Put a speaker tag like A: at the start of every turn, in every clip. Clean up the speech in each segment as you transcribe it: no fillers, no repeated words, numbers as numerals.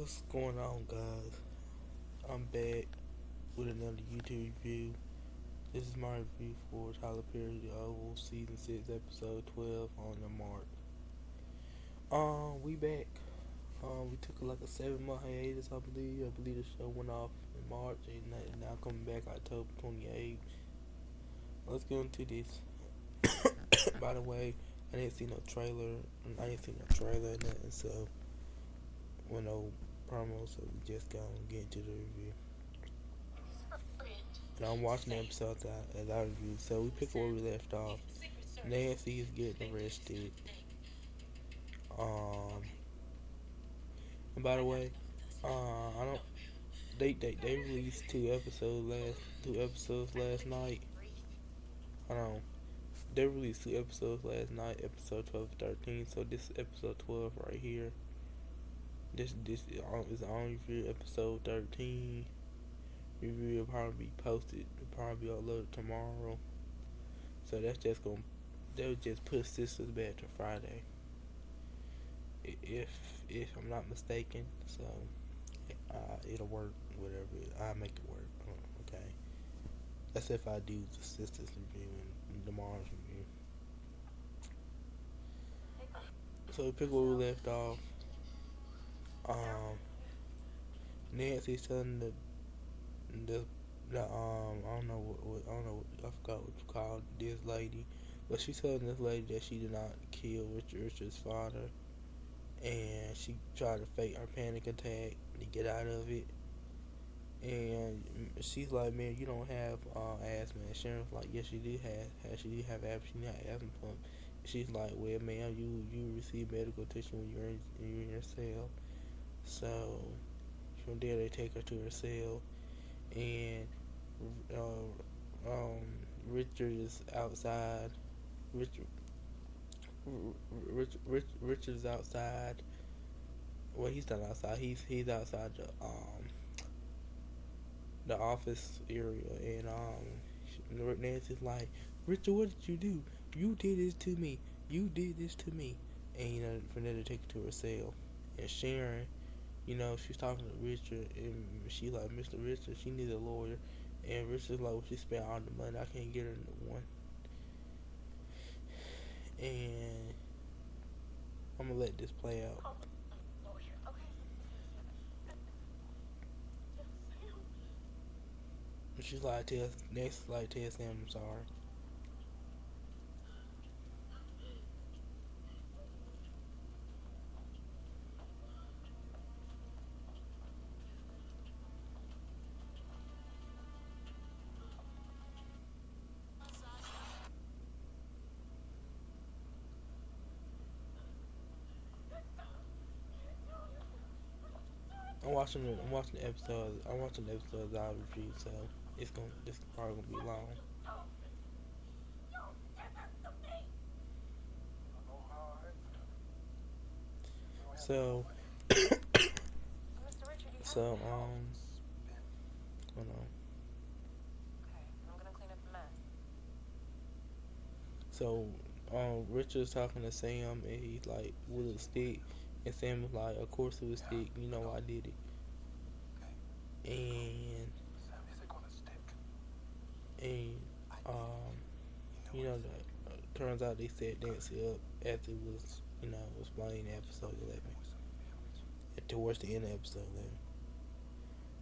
A: What's going on, guys? I'm back with another YouTube review. This is my review for Tyler Perry The Oval Season 6, Episode 12 on the mark. We back. We took like a 7-month hiatus, I believe. I believe the show went off in March and now coming back October 28th. Let's get into this. By the way, I didn't see no trailer. Nothing, so with no promo, so we just gonna get into the review. And I'm watching the episodes as I review. So we pick up where we left off. Nancy is getting arrested. Um, and by the way, I don't. They released two episodes last night. I don't. They released two episodes last night, episode 12 and 13. So this is episode 12 right here. This is on review. Episode 13 review will probably be posted. It'll probably be uploaded tomorrow. So that's just gonna. They'll just push Sisters back to Friday, if I'm not mistaken. So it'll work. Whatever, I'll make it work. Okay, that's if I do the Sisters review and tomorrow's review. So we pick where we left off. Um, Nancy's telling the I don't know I don't know I forgot what you called this lady, but she's telling this lady that she did not kill Richard's father, and she tried to fake her panic attack to get out of it. And she's like, man, you don't have asthma. And Sharon's like, yes, she did have she did have asthma. She had asthma pump. She's like, well, man, you receive medical attention when you're in your cell. So from there, they take her to her cell, and um, Richard is outside. Richard, Richard's outside. Well, he's not outside. He's outside the office area, and Nancy's like, Richard, what did you do? You did this to me. You did this to me. And from there, they take her to her cell. And Sharon, she's talking to Richard, and she like, Mr. Richard, she needs a lawyer. And Richard's like, well, she spent all the money. I can't get her one. And I'm gonna let this play out. And she's like, tell Sam I'm sorry. I'm watching the episodes I review, so this is probably gonna be long. So so hold on. So Richard's talking to Sam, and he's like, with a stick, and Sam was like, of course it was a stick, I did it. And and um that turns out they set Nancy up as it was, was playing episode 11, towards the end of episode 11.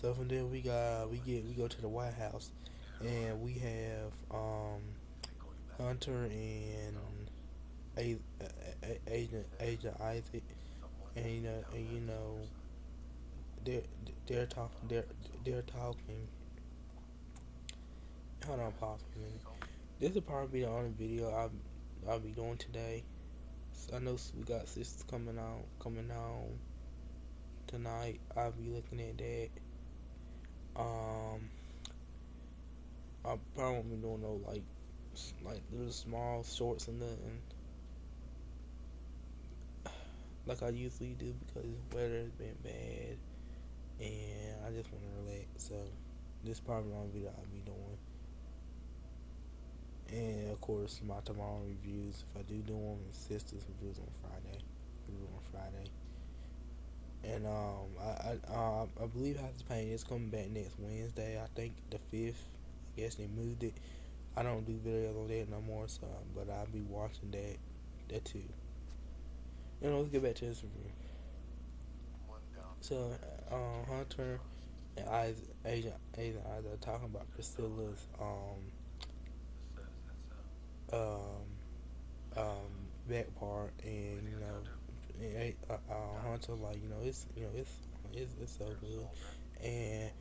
A: So from there we go to the White House, and we have Hunter and Agent Isaac, and they're they're talking. Hold on, pause for a minute. This will probably be the only video I'll be doing today. So I know we got sisters coming on tonight. I'll be looking at that. Um, I probably won't be doing no like little small shorts and nothing like I usually do, because the weather has been bad and I just want to relax. So this is probably the only video I'll be doing. And of course, my tomorrow reviews, if I do them, sisters reviews on Friday. and I believe House of Pain is coming back next Wednesday. I think the 5th. I guess they moved it. I don't do videos on that no more, so but I'll be watching that too. Let's get back to this review. So, Hunter and Agent Isaac are talking about Priscilla's um back part, and Hunter like it's so good, and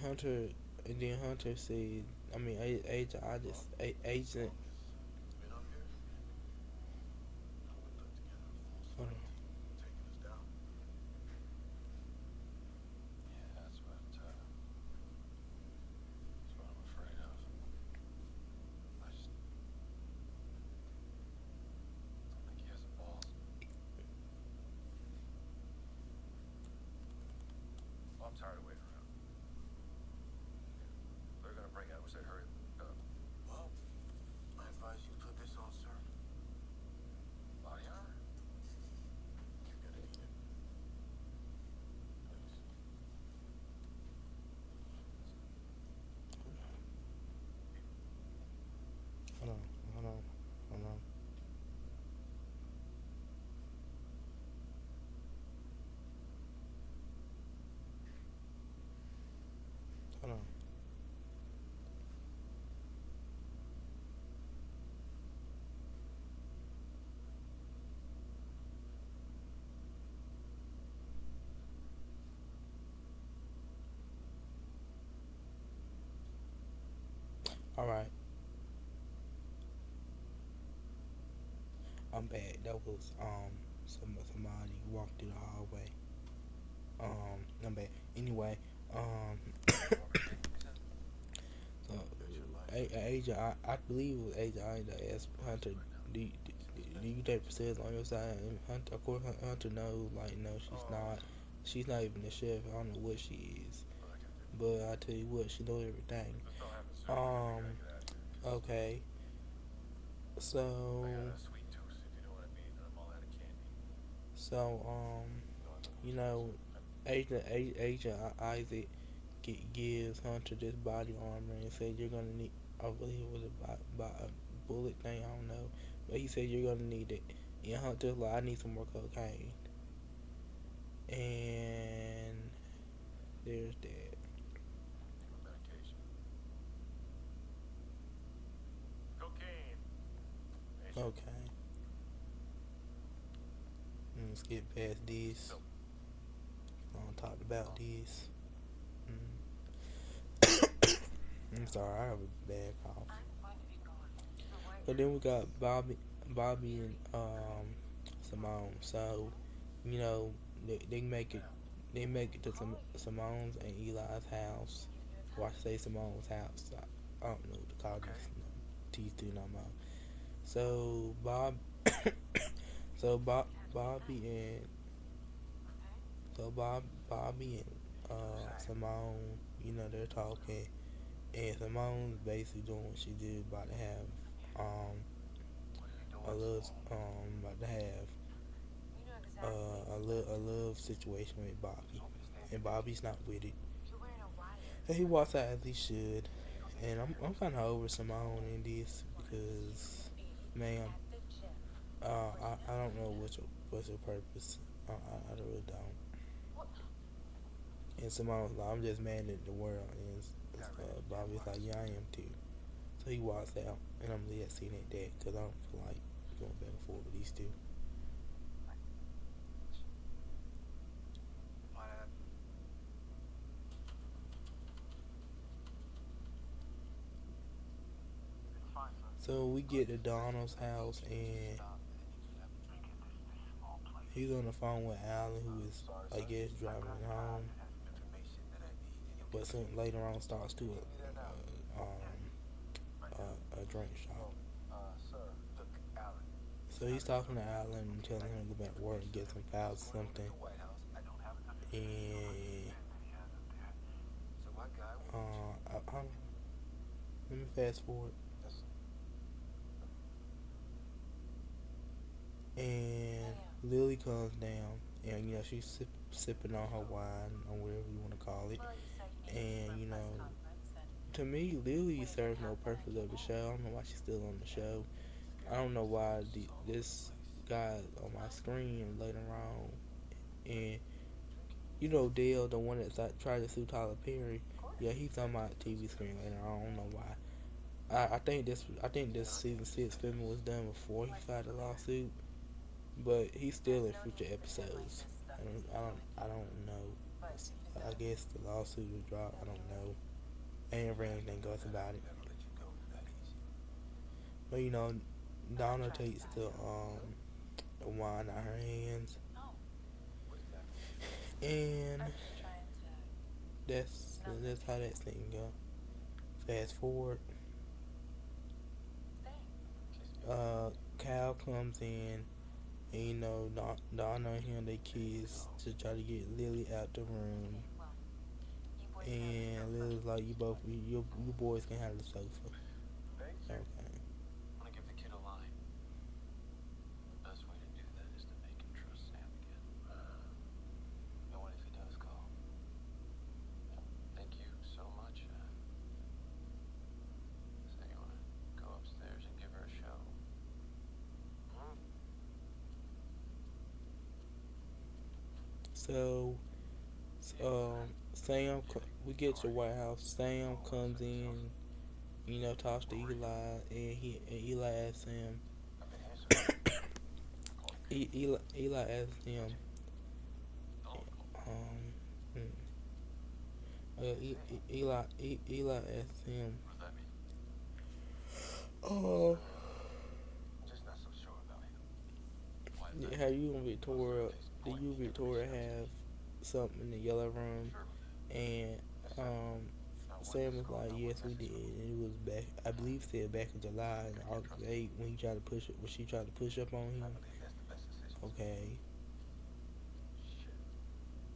A: Hunter and then Hunter said, I mean Agent I just Agent. Hold on. Hold on, hold on, hold on, hold on. All right, I'm back. That was somebody walked through the hallway. I'm back. Anyway, so Agent, I believe it was Agent I that asked Hunter, do you take Priscilla on your side? And Hunter, of course, Hunter knows, like, no, she's not. She's not even a chef. I don't know what she is. But I tell you what, she knows everything. Um, okay. So, so, you know, Agent Isaac gives Hunter this body armor and said you're gonna need. I believe it was by a bullet thing. I don't know, but he said you're gonna need it. And Hunter's like, I need some more cocaine. And there's that. Okay, let's get past these. I don't talk about these. I'm sorry, I have a bad cough. But then we got Bobby and Simone. So, you know, they make it. They make it to Simone's and Eli's house. Or I should say Simone's house. I don't know what to call these two no more. So so Bobby and Bobby and Simone, they're talking, and Simone's basically doing what she did, about to have um about to have a love situation with Bobby, and Bobby's not with it. And he walks out as he should, and I'm kind of over Simone in this because, man, I don't know what's your purpose. I really don't. And Simone's like, I'm just mad at the world, and Bobby's like, yeah, I am too. So he walks out, and I'm really seeing that because I don't feel like going back and forth with these two. So we get to Donald's house, and he's on the phone with Alan, who is, I guess, driving home. But soon later on starts to a drink shop. So he's talking to Alan and telling him to go back to work and get some files or something. And let me fast forward. And Lily comes down, and she's sipping on her wine or whatever you want to call it. And to me, Lily serves no purpose of the show. I don't know why she's still on the show. I don't know why this guy on my screen later on, and Dale, the one that tried to sue Tyler Perry. Yeah, he's on my TV screen later. I don't know why. I think this season 6 filming was done before he filed the lawsuit, but he's still in future episodes. I don't know. I guess the lawsuit was dropped. I don't know. I ain't read anything else about it. But Donna takes the wine out of her hands, and that's how that scene go. Fast forward, Cal comes in, and Donna and him they kiss to try to get Lily out the room, and Lily's like, you boys can have the sofa. Okay. So, we get to the White House. Sam comes in, talks to Eli, and Eli asks him, Eli asks him, um, Eli asks him, oh, how you and Victoria, do you and Victoria have something in the yellow room? And Sam was like, yes, we did. And it was back, I believe, said back in July, and August 8th, when he tried to push it, when she tried to push up on him. Okay.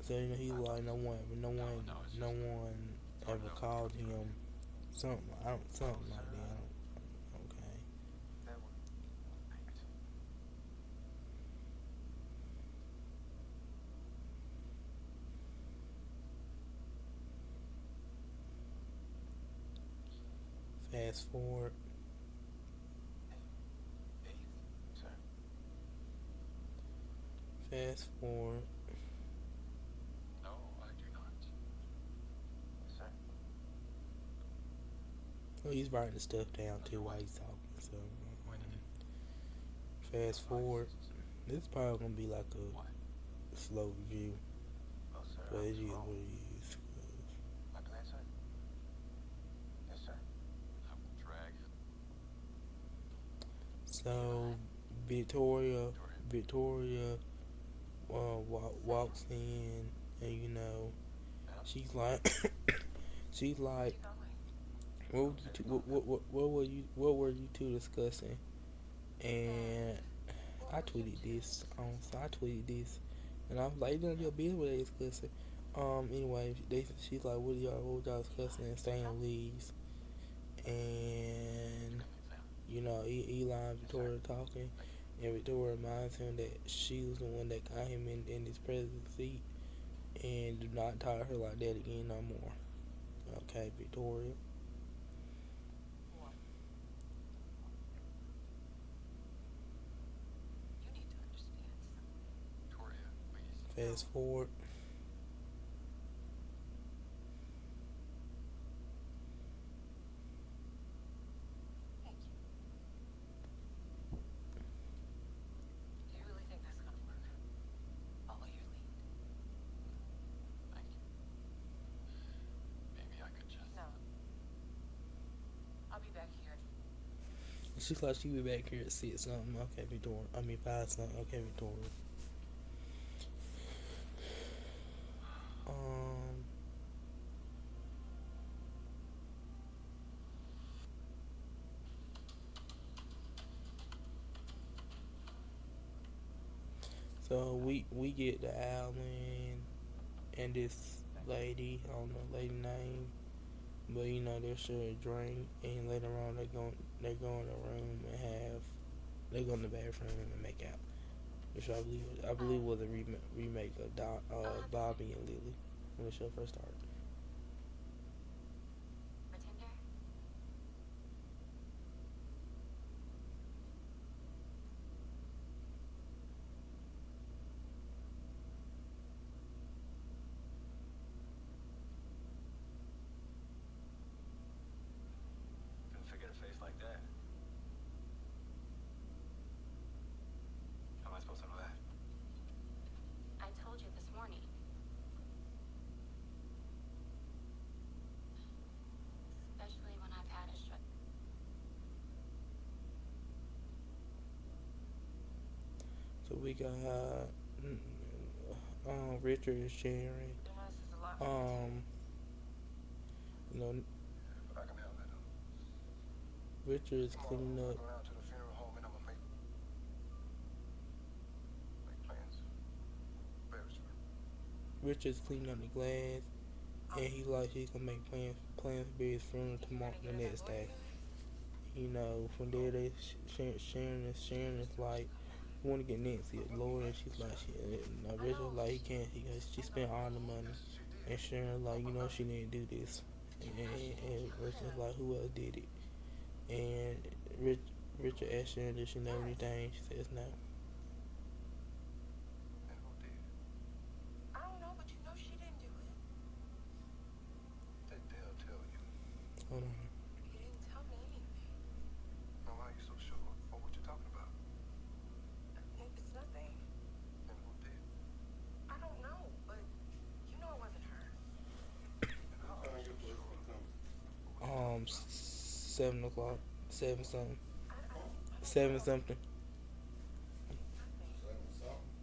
A: So he was like, no one ever called him something like that. Okay. Fast forward. Fast forward. Oh, he's writing the stuff down too while he's talking. So fast forward. This is probably gonna be like a slow review, but it is what it is. So Victoria walks in, and she's like, she's like, what were you two discussing? And I tweeted this, and I was like, none of your business what they discussing. Anyway, she's like, what y'all discussing? And Sam leaves, and Eli and Victoria talking, and Victoria reminds him that she was the one that got him in his president's seat, and do not talk to her like that again no more. Okay, Victoria. Fast forward. She's like, she'll be back here at 6 something. Okay, Victoria. I mean, 5 something. Okay, Victoria. Um, so we get the Alan and this lady. I don't know the lady name, but they're sharing a drink, and later on they go in the room and they go in the bathroom and make out. which I believe was a remake of Bobby and Lily when the show first started.
B: Couldn't forget a face like that. How am I supposed to know that?
C: I told you this morning. Especially when I've had a stress.
A: So we got Richard is sharing.
C: This is a lot for me too.
A: Um, you know,
B: But I can handle that, though.
A: Richard is
B: Come on,
A: cleaning
B: I'll
A: up.
B: go down to the funeral home and I'm gonna make plans. Beresford.
A: Richard's cleaning up the glass, and he's gonna make plans to be his funeral tomorrow the next day. You know, from there they Sharon is like want to get Nancy a lawyer, and she's like Richard's like he can't she spent all the money, and Sharon like she didn't do this, and Richard's like who else did it, and Rich, Richard asked Sharon did she know anything, she says no.
B: And who did?
C: I don't know, but you know she didn't do it.
B: They'll tell you.
A: Hold on.
C: You didn't tell me anything.
B: Now, why are you so sure? Or what you talking about?
C: It's nothing.
B: And who did?
C: I don't know, but you know it wasn't her.
B: And how are you so sure?
A: 7 o'clock, 7 something,
C: I
A: 7 something.
C: nothing.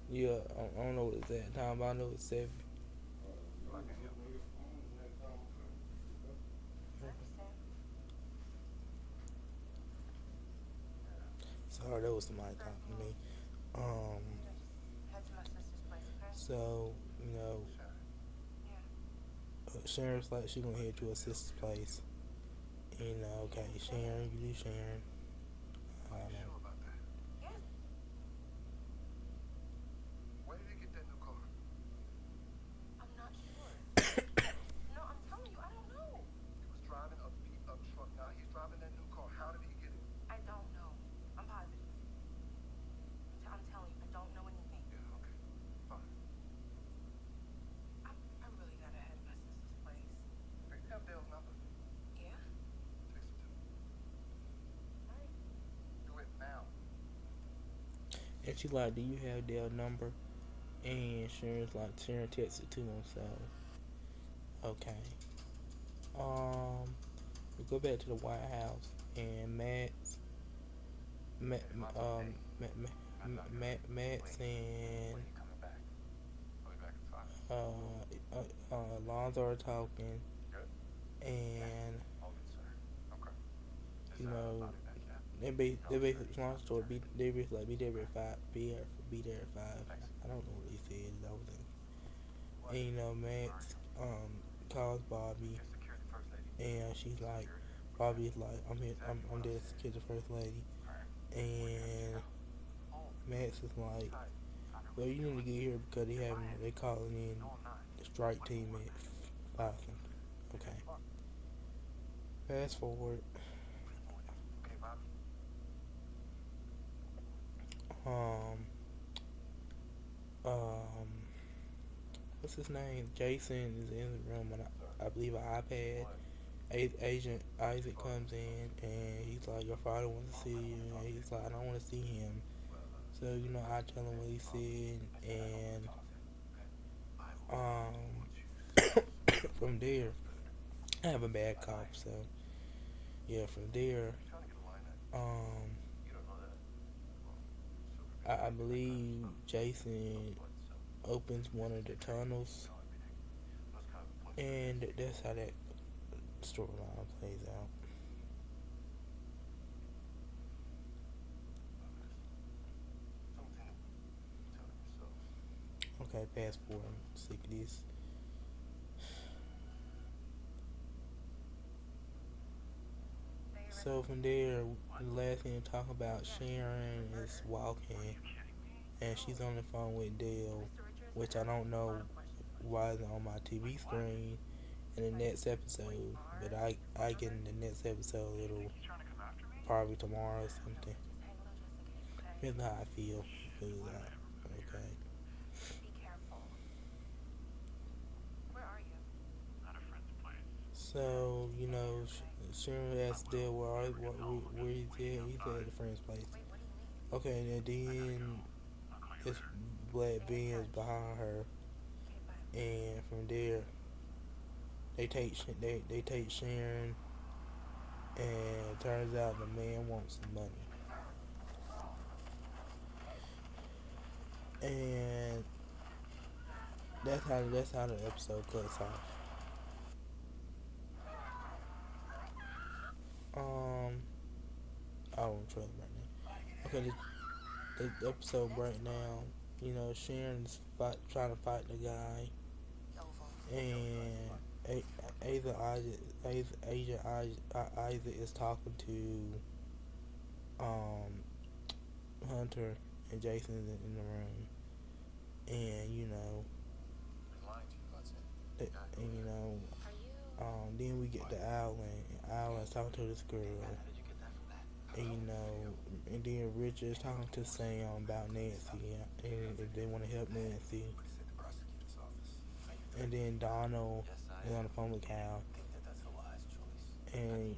A: Yeah, I don't know what exact time, but I know it's 7.
B: I can help.
C: Understand?
A: Sorry, that was somebody talking to me. Um,
C: Head to my sister's place, okay?
A: so
C: Yeah.
A: Sharon's like she gonna head to her sister's place. Okay, Sharon, you do Sharon. I
B: Are
A: don't
B: you
A: know.
B: sure about that?
C: Yes.
B: Where did he get that new car?
C: I'm not sure. No, I'm telling you, I don't know.
B: He was driving a beat-up truck. Now he's driving that new car. How did he get it?
C: I don't know. I'm positive. I'm telling you, I don't know anything.
B: Yeah, okay. Fine.
C: I really gotta head to my sister's place.
B: Do you have Dale's number?
C: Yeah?
B: Text it to me.
C: Alright.
B: Do it now.
A: And she like, do you have their number? And Sharon texted to him. So okay. We go back to the White House, and Matt, Matt's and
B: When you coming back? I'll be back at 5.
A: Lonzo are talking,
B: Good?
A: and
B: All good, sir. Okay.
A: you know
B: Bobby back yet?
A: they basically long story. They basically like be there at 5. Be there at 5. I don't know what they said. That was it.
B: What?
A: And Matt calls Bobby,
B: Your security first lady?
A: and she's like,
B: Security.
A: Bobby's like, I'm there to secure the first lady,
B: Alright.
A: and
B: Oh,
A: Max is like,
B: hi.
A: well, you need to get here because they calling in
B: No, I'm not.
A: the strike team at 5 something. Okay. Fast forward.
B: Okay, Bobby.
A: Um, um, what's his name? Jason is in the room on I believe an iPad. Agent Isaac comes in and he's like, your father wants to see you, and he's like, I don't want to see him. So I tell him what he said, and from there, I have a bad cough, so yeah, from there, um, I believe Jason opens one of the tunnels, and that's how that storyline plays out. Okay, fast forward, sick of this. So from there, the last thing to talk about, Sharon is walking, and she's on the phone with Dale, which I don't know why it's on my TV screen in the next episode, but I get in the next episode. It'll probably tomorrow or something. Depends how I feel. Because okay.
C: Be careful. Where are you?
B: At a friend's place.
A: So Sharon asked Dale where he's at. He's at a friend's place.
C: Wait, what do you mean?
A: Okay, and then
B: I'll call you
A: it's
B: later.
A: Black Benz behind her,
C: Okay, bye.
A: and from there they take Sharon, and it turns out the man wants some money, and that's how the episode cuts off. I won't trust right now. Okay, the episode right now, Sharon's trying to fight the guy, and Agent Isaac is talking to Hunter, and Jason's in the room, and
B: He's lying to you, Hudson.
A: and
C: Are you?
A: then we get to Alan, and Alan's talking to this girl, and and then Richard's talking to Sam about Nancy, and if they want to help Nancy, and then Donald is on the phone with Cal, and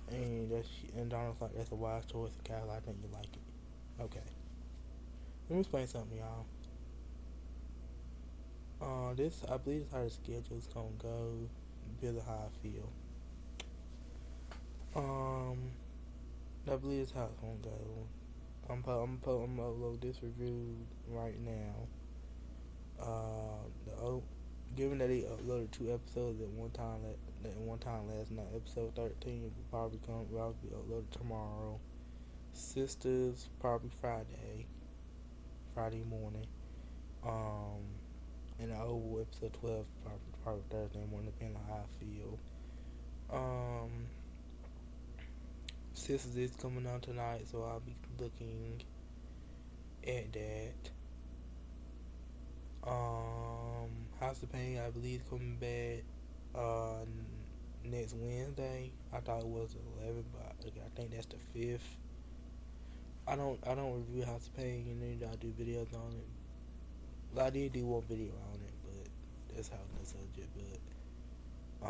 A: and Donald's like, that's a wise choice, and Cal's like, I think you like it. Okay, let me explain something, y'all. I believe this how the schedule's gonna go, because of how I feel. I believe this how it's gonna go. I'm gonna upload this review right now. Given that they uploaded 2 episodes at one time last night, episode 13 will probably be uploaded tomorrow. Sisters probably Friday morning. And the Oval episode 12 probably Thursday morning, depending on how I feel. Sisters is coming on tonight, so I'll be looking at that. House of Pain, I believe, coming back next Wednesday. I thought it was the 11th, but I think that's the 5th. I don't review House of Pain, I do videos on it. Well, I did do one video on it, but that's how the subject. But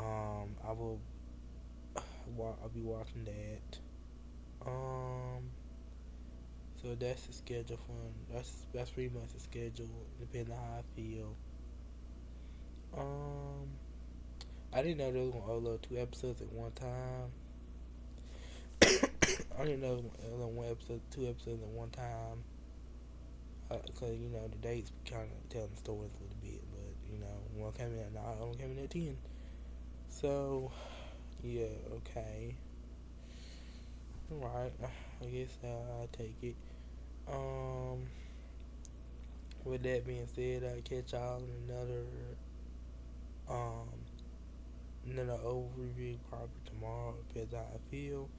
A: I'll be watching that. So that's the schedule for that's pretty much the schedule, depending on how I feel. I didn't know they was gonna upload 2 episodes at one time. I didn't know it was gonna upload 2 episodes at one time. Cause the dates kind of telling the stories a little bit, but one came in at 9, one came in at 10. So yeah, okay. Alright, I guess I'll take it. With that being said, I'll catch y'all in another overview probably tomorrow, depends how I feel.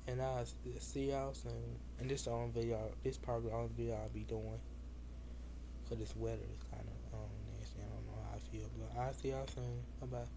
A: And I'll see y'all soon. And this probably the only video I'll be doing. Cause this weather is kind of nasty. I don't know how I feel, but I'll see y'all soon. Bye bye.